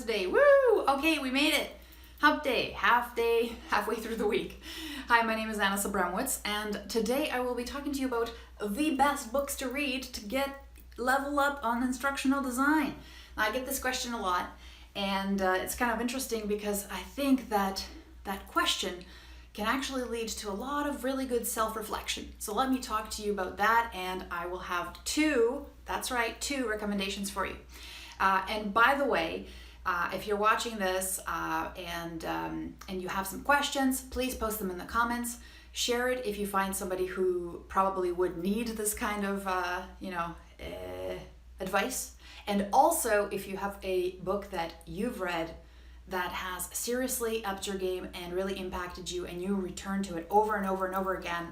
today. Woo! Okay, we made it. Hump day, halfway through the week. Hi, my name is Sabramowicz, and today I will be talking to you about the best books to read to level up on instructional design. Now, I get this question a lot, and it's kind of interesting because I think that question can actually lead to a lot of really good self-reflection. So let me talk to you about that, and I will have two recommendations for you. And by the way, if you're watching this and you have some questions, please post them in the comments. Share it if you find somebody who probably would need this kind of advice. And also, if you have a book that you've read that has seriously upped your game and really impacted you, and you return to it over and over and over again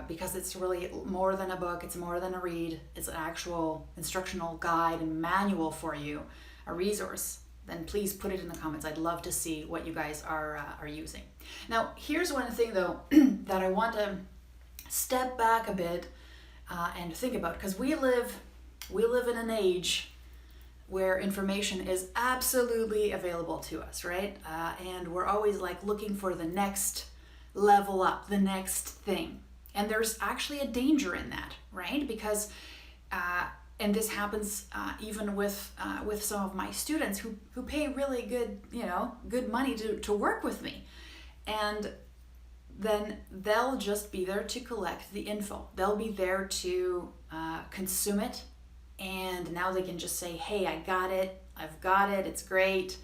because it's really more than a book, it's more than a read, it's an actual instructional guide and manual for you, a resource, then please put it in the comments. I'd love to see what you guys are using. Now, here's one thing though that I want to step back a bit and think about, because we live in an age where information is absolutely available to us, right? And we're always like looking for the next level up, the next thing. And there's actually a danger in that, right? Because, and this happens even with some of my students who pay really good money to work with me. And then they'll just be there to collect the info. They'll be there to consume it. And now they can just say, hey, I've got it, it's great.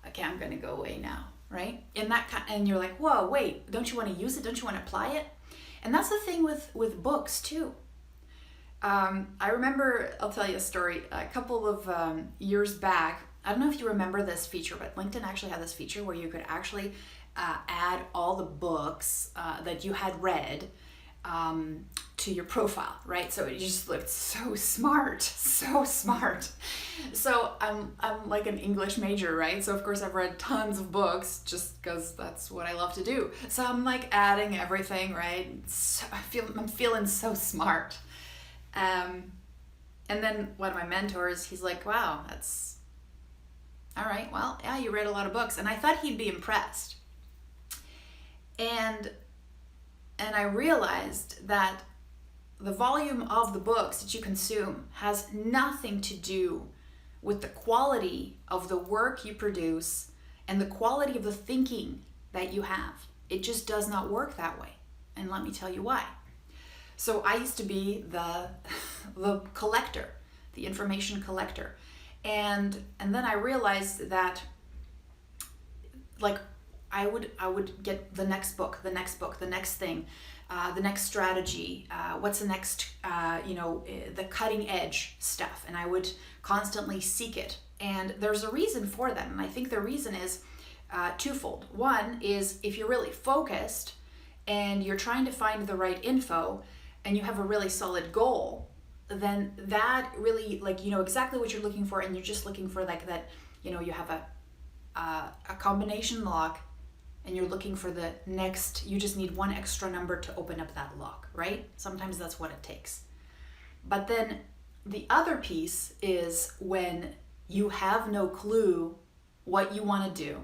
Okay, I'm gonna go away now, right? And you're like, whoa, wait, don't you wanna use it? Don't you wanna apply it? And that's the thing with books too. I remember, I'll tell you a story, a couple of years back, I don't know if you remember this feature, but LinkedIn actually had this feature where you could actually add all the books that you had read to your profile, right? So it just looked so smart, so smart. So I'm like an English major, right? So of course I've read tons of books just because that's what I love to do. So I'm like adding everything, right? So I'm feeling so smart. And then one of my mentors, he's like, wow, that's all right. Well, yeah, you read a lot of books. And I thought he'd be impressed. And I realized that the volume of the books that you consume has nothing to do with the quality of the work you produce and the quality of the thinking that you have. It just does not work that way. And let me tell you why. So I used to be the collector, the information collector. And then I realized that like I would get the next book, the next thing, the next strategy, what's the next, the cutting edge stuff. And I would constantly seek it. And there's a reason for that. And I think the reason is twofold. One is if you're really focused and you're trying to find the right info and you have a really solid goal, then that really, like, you know exactly what you're looking for, and you're just looking for like that, you have a combination lock, and you're looking for the next, you just need one extra number to open up that lock, right? Sometimes that's what it takes. But then the other piece is when you have no clue what you want to do.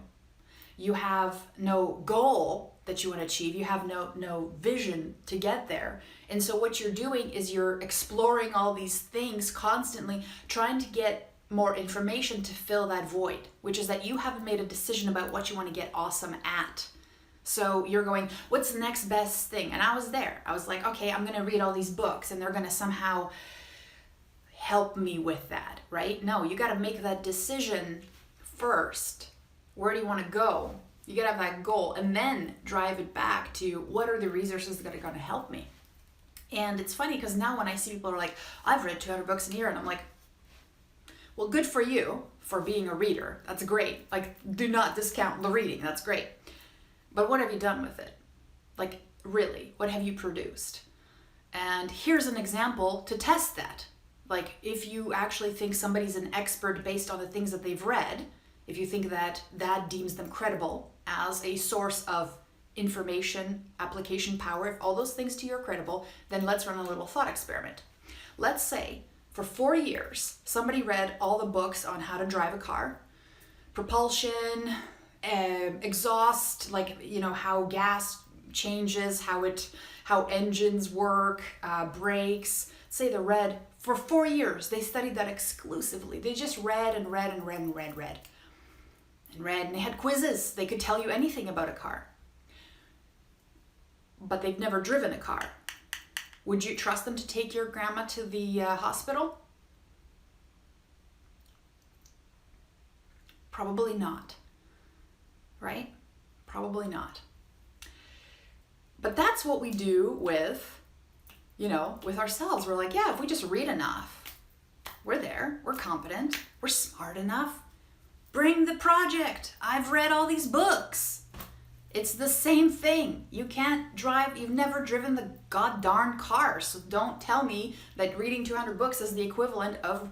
You have no goal that you want to achieve. You have no vision to get there. And so what you're doing is you're exploring all these things constantly, trying to get more information to fill that void, which is that you haven't made a decision about what you want to get awesome at. So you're going, what's the next best thing? And I was there. I was like, okay, I'm going to read all these books and they're going to somehow help me with that, right? No, you got to make that decision first. Where do you want to go? You got to have that goal and then drive it back to what are the resources that are going to help me? And it's funny because now when I see people are like, I've read 200 books a year, and I'm like, well, good for you for being a reader. That's great. Like, do not discount the reading. That's great. But what have you done with it? Like, really, what have you produced? And here's an example to test that. Like, if you actually think somebody's an expert based on the things that they've read, if you think that deems them credible as a source of information, application power, if all those things to you are credible, then let's run a little thought experiment. Let's say For 4 years, somebody read all the books on how to drive a car, propulsion, exhaust, like, how gas changes, how engines work, brakes. Say they read for 4 years. They studied that exclusively. They just read and read and read and read, and they had quizzes. They could tell you anything about a car. But they've never driven a car. Would you trust them to take your grandma to the hospital? Probably not. Right? Probably not. But that's what we do with, with ourselves. We're like, yeah, if we just read enough, we're there, we're competent, we're smart enough. Bring the project. I've read all these books. It's the same thing. You can't drive, you've never driven the god-darn car, so don't tell me that reading 200 books is the equivalent of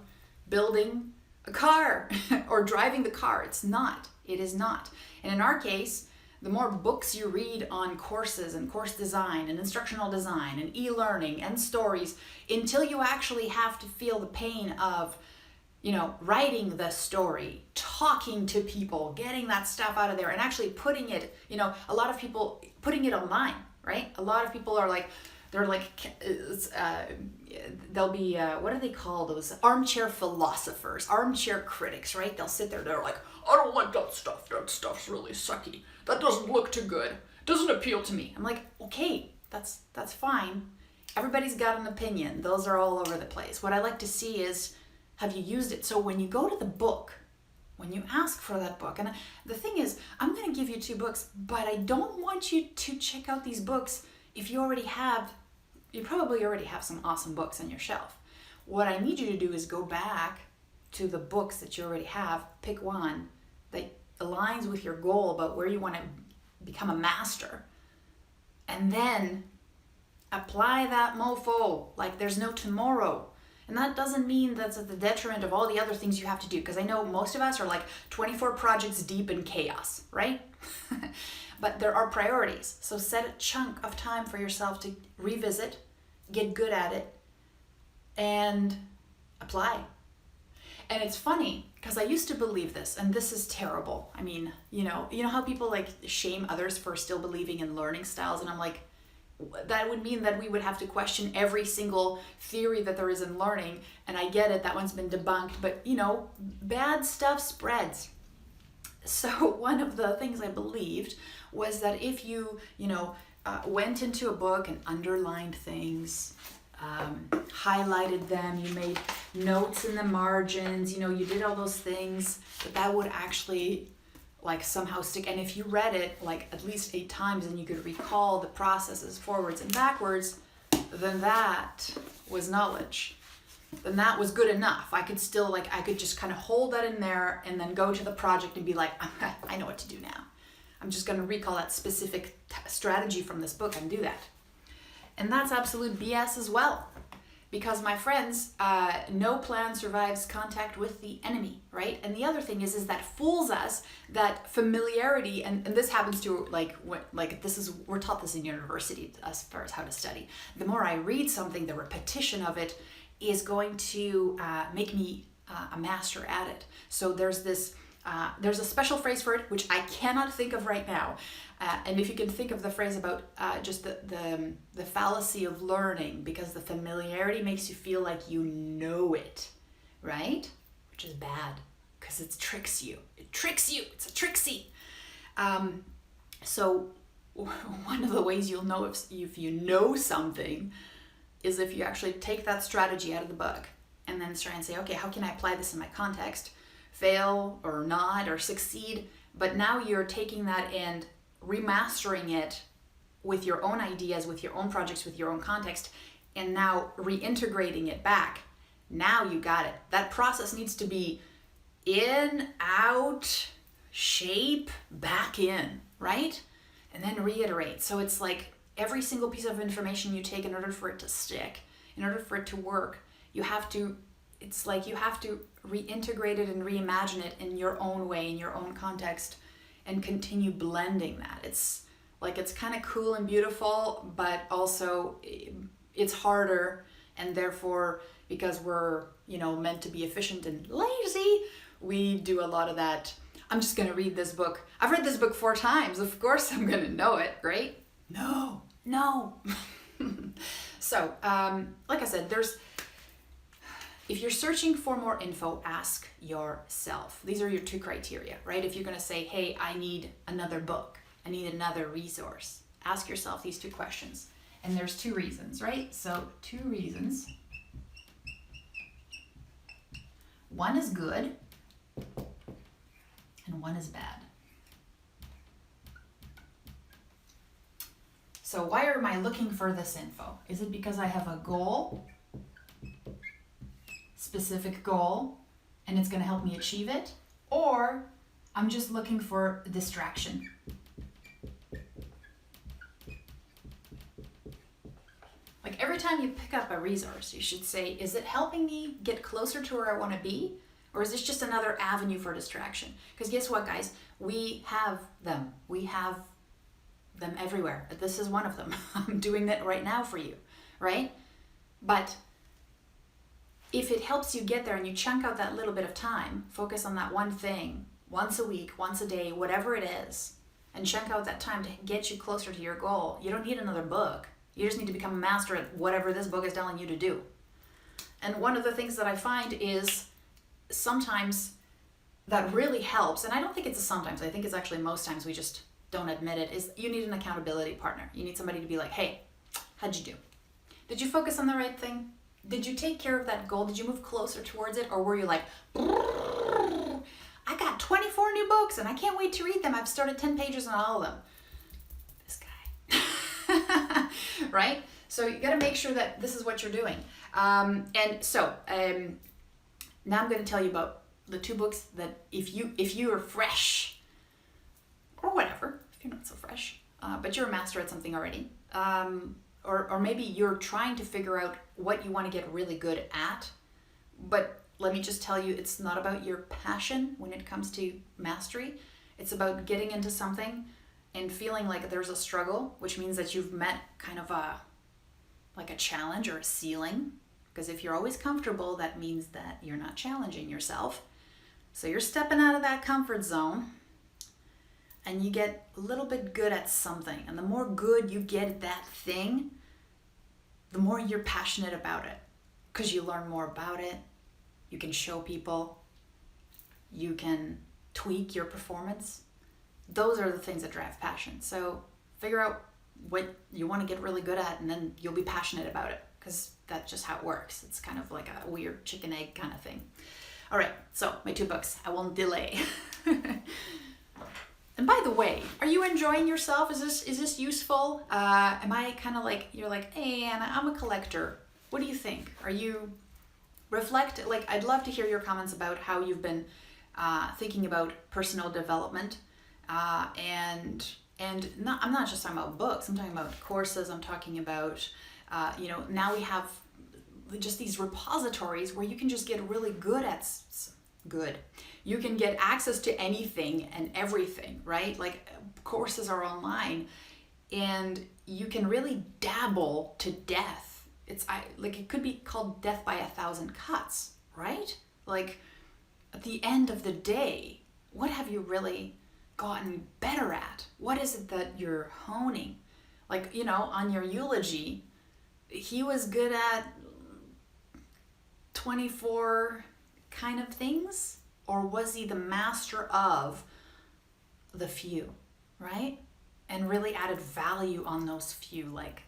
building a car or driving the car. It's not. It is not. And in our case, the more books you read on courses and course design and instructional design and e-learning and stories, until you actually have to feel the pain of writing the story, talking to people, getting that stuff out of there, and actually putting it, a lot of people putting it online, right? A lot of people are like, they'll be, what do they call those? Armchair philosophers, armchair critics, right? They'll sit there, they're like, I don't like that stuff. That stuff's really sucky. That doesn't look too good. Doesn't appeal to me. I'm like, okay, that's fine. Everybody's got an opinion. Those are all over the place. What I like to see is, have you used it? So when you go to the book, when you ask for that book, and the thing is, I'm going to give you 2 books, but I don't want you to check out these books if you probably already have some awesome books on your shelf. What I need you to do is go back to the books that you already have, pick one that aligns with your goal about where you want to become a master, and then apply that mofo like there's no tomorrow. And that doesn't mean that's at the detriment of all the other things you have to do, because I know most of us are like 24 projects deep in chaos, right? But there are priorities. So set a chunk of time for yourself to revisit, get good at it, and apply. And it's funny, because I used to believe this, and this is terrible. I mean, you know how people like shame others for still believing in learning styles, and I'm like, that would mean that we would have to question every single theory that there is in learning. And I get it, that one's been debunked, but bad stuff spreads. So one of the things I believed was that if you, went into a book and underlined things, highlighted them, you made notes in the margins, you did all those things, that would actually like somehow stick. And if you read it like at least 8 times and you could recall the processes forwards and backwards, then that was knowledge. Then that was good enough. I could still I could just kind of hold that in there and then go to the project and be like, I know what to do now. I'm just going to recall that specific strategy from this book and do that. And that's absolute BS as well. Because my friends, no plan survives contact with the enemy, right? And the other thing is that fools us that familiarity, and this happens to we're taught this in university as far as how to study. The more I read something, the repetition of it is going to make me a master at it. So there's a special phrase for it, which I cannot think of right now. And if you can think of the phrase about just the fallacy of learning, because the familiarity makes you feel like you know it, right? Which is bad, because it tricks you. It tricks you. It's a tricksy. So one of the ways you'll know if you know something is if you actually take that strategy out of the book and then try and say, okay, how can I apply this in my context? Fail or not or succeed. But now you're taking that and remastering it with your own ideas, with your own projects, with your own context, and now reintegrating it back. Now you got it. That process needs to be in, out, shape, back in, right? And then reiterate. So it's like every single piece of information you take, in order for it to stick, in order for it to work, you have to reintegrate it and reimagine it in your own way, in your own context, and continue blending that. It's kind of cool and beautiful, but also it's harder And therefore, because we're, meant to be efficient and lazy, we do a lot of that. I'm just going to read this book. I've read this book 4 times. Of course I'm going to know it, right? No. So, like I said, if you're searching for more info, ask yourself. These are your 2 criteria, right? If you're going to say, hey, I need another book, I need another resource, ask yourself these 2 questions. And there's 2 reasons, right? So 2 reasons. One is good and one is bad. So why am I looking for this info? Is it because I have a goal, specific goal, and it's going to help me achieve it? Or I'm just looking for distraction? Like every time you pick up a resource, you should say, is it helping me get closer to where I want to be? Or is this just another avenue for distraction? Because guess what, guys? We have them. We have them everywhere. This is one of them. I'm doing that right now for you, right? But if it helps you get there and you chunk out that little bit of time, focus on that one thing once a week, once a day, whatever it is, and chunk out that time to get you closer to your goal, you don't need another book. You just need to become a master at whatever this book is telling you to do. And one of the things that I find is sometimes that really helps, and I don't think it's a sometimes, I think it's actually most times we just don't admit it, is you need an accountability partner. You need somebody to be like, hey, how'd you do? Did you focus on the right thing? Did you take care of that goal? Did you move closer towards it? Or were you like, I got 24 new books and I can't wait to read them. I've started 10 pages on all of them. This guy. Right? So you got to make sure that this is what you're doing. Now I'm going to tell you about the 2 books that if you are fresh, or whatever, if you're not so fresh, but you're a master at something already, or maybe you're trying to figure out what you want to get really good at, but let me just tell you, it's not about your passion when it comes to mastery. It's about getting into something and feeling like there's a struggle, which means that you've met kind of a challenge or a ceiling. Because if you're always comfortable, that means that you're not challenging yourself. So you're stepping out of that comfort zone and you get a little bit good at something. And the more good you get at that thing, the more you're passionate about it. Because you learn more about it. You can show people. You can tweak your performance. Those are the things that drive passion. So figure out what you want to get really good at, and then you'll be passionate about it, because that's just how it works. It's kind of like a weird chicken egg kind of thing. All right, so my 2 books. I won't delay. And by the way, are you enjoying yourself? Is this useful? Am I kind of like, you're like, hey, Anna, I'm a collector. What do you think? Are you reflect? Like, I'd love to hear your comments about how you've been thinking about personal development. And I'm not just talking about books. I'm talking about courses. I'm talking about, now we have just these repositories where you can just get really good at good. You can get access to anything and everything, right? Like courses are online and you can really dabble to death. It could be called death by 1,000 cuts, right? Like at the end of the day, what have you really gotten better at? What is it that you're honing? Like, on your eulogy, he was good at 24 kind of things, or was he the master of the few, right? And really added value on those few, like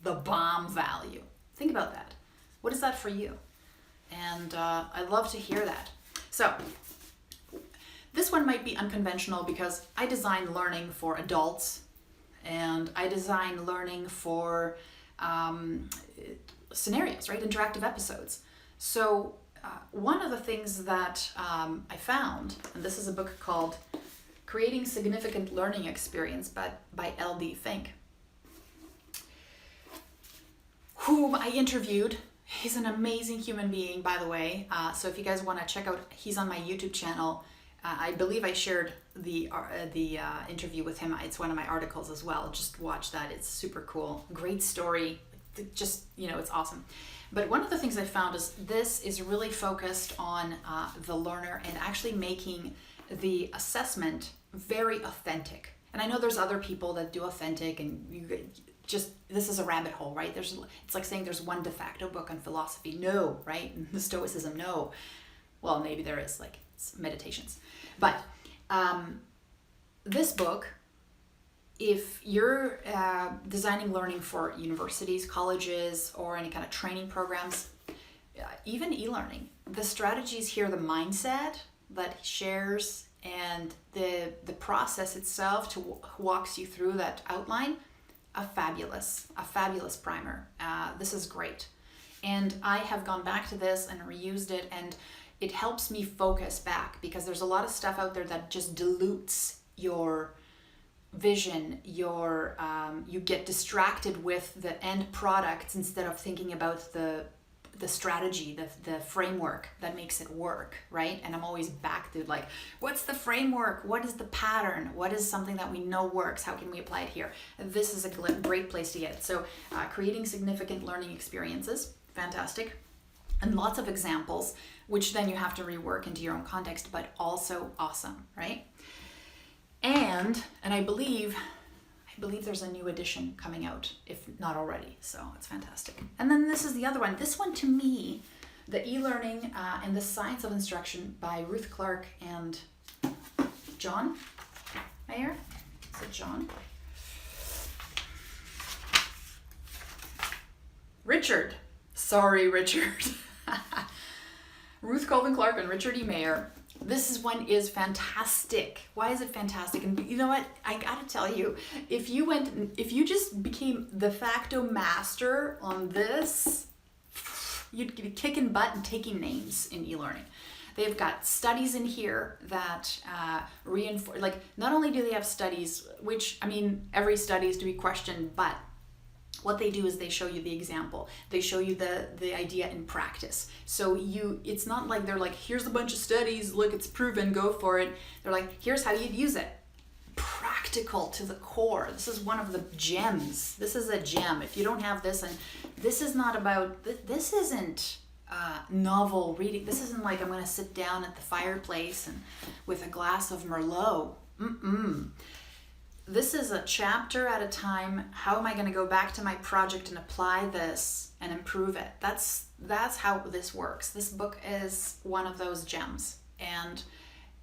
the bomb value. Think about that. What is that for you? And I'd love to hear that. So this one might be unconventional because I design learning for adults and I design learning for scenarios, right? Interactive episodes. So one of the things that I found, and this is a book called Creating Significant Learning Experience by L.D. Fink, whom I interviewed. He's an amazing human being, by the way. So if you guys want to check out, he's on my YouTube channel. I believe I shared the interview with him. It's one of my articles as well. Just watch that. It's super cool. Great story. just, it's awesome. But one of the things I found is this is really focused on the learner and actually making the assessment very authentic. And I know there's other people that do authentic, and this is a rabbit hole, right? It's like saying there's one de facto book on philosophy. No, right? The Stoicism, no. Well, maybe there is, like it's meditations. But this book, if you're designing learning for universities, colleges, or any kind of training programs, even e-learning, the strategies here, the mindset that he shares, and the process itself walks you through that outline, a fabulous primer. This is great. And I have gone back to this and reused it, and it helps me focus back, because there's a lot of stuff out there that just dilutes your vision, you get distracted with the end products instead of thinking about the strategy, the framework that makes it work, right? And I'm always back to like, what's the framework? What is the pattern? What is something that we know works? How can we apply it here? This is a great place to get it. So creating significant learning experiences, fantastic. And lots of examples, which then you have to rework into your own context, but also awesome, right? And I believe there's a new edition coming out, if not already, so it's fantastic. And then this is the other one. This one, to me, the e-learning and the science of instruction by Ruth Clark and John Mayer. Is it John? Richard. Sorry, Richard. Ruth Colvin Clark and Richard E. Mayer. This one is fantastic. Why is it fantastic? And you know what? I gotta tell you, if you just became de facto master on this, you'd be kicking butt and taking names in e-learning. They've got studies in here that reinforce, like, not only do they have studies, which, I mean, every study is to be questioned, but what they do is they show you the example. They show you the idea in practice. So it's not like they're like, here's a bunch of studies, look, it's proven, go for it. They're like, here's how you'd use it. Practical to the core. This is one of the gems. This is a gem. If you don't have this, and this is not about, this isn't novel reading. This isn't like I'm going to sit down at the fireplace and with a glass of Merlot. This is a chapter at a time. How am I going to go back to my project and apply this and improve it? That's how this works. This book is one of those gems. And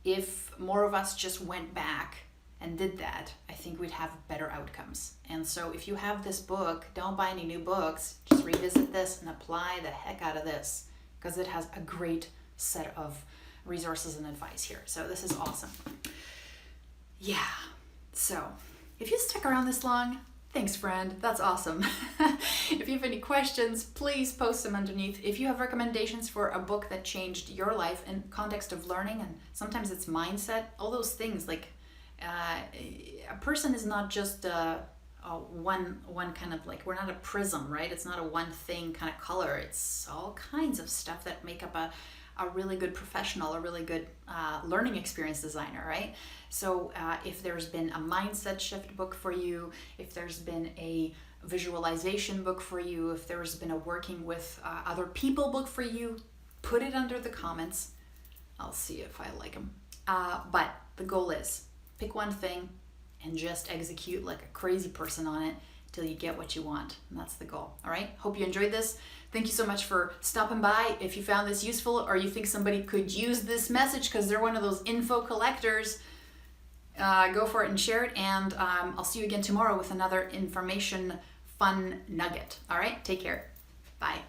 if more of us just went back and did that, I think we'd have better outcomes. And so if you have this book, don't buy any new books. Just revisit this and apply the heck out of this, because it has a great set of resources and advice here. So this is awesome. Yeah. So, if you stuck around this long, thanks, friend. That's awesome. If you have any questions, please post them underneath. If you have recommendations for a book that changed your life in context of learning, and sometimes it's mindset, all those things, like a person is not just one kind of, like, we're not a prism, right? It's not a one thing kind of color. It's all kinds of stuff that make up a really good professional, a really good learning experience designer, right? So if there's been a mindset shift book for you, if there's been a visualization book for you, if there's been a working with other people book for you, put it under the comments. I'll see if I like them. But the goal is pick one thing and just execute like a crazy person on it till you get what you want. And that's the goal. All right. Hope you enjoyed this. Thank you so much for stopping by. If you found this useful, or you think somebody could use this message because they're one of those info collectors, go for it and share it. And I'll see you again tomorrow with another information fun nugget. All right. Take care. Bye.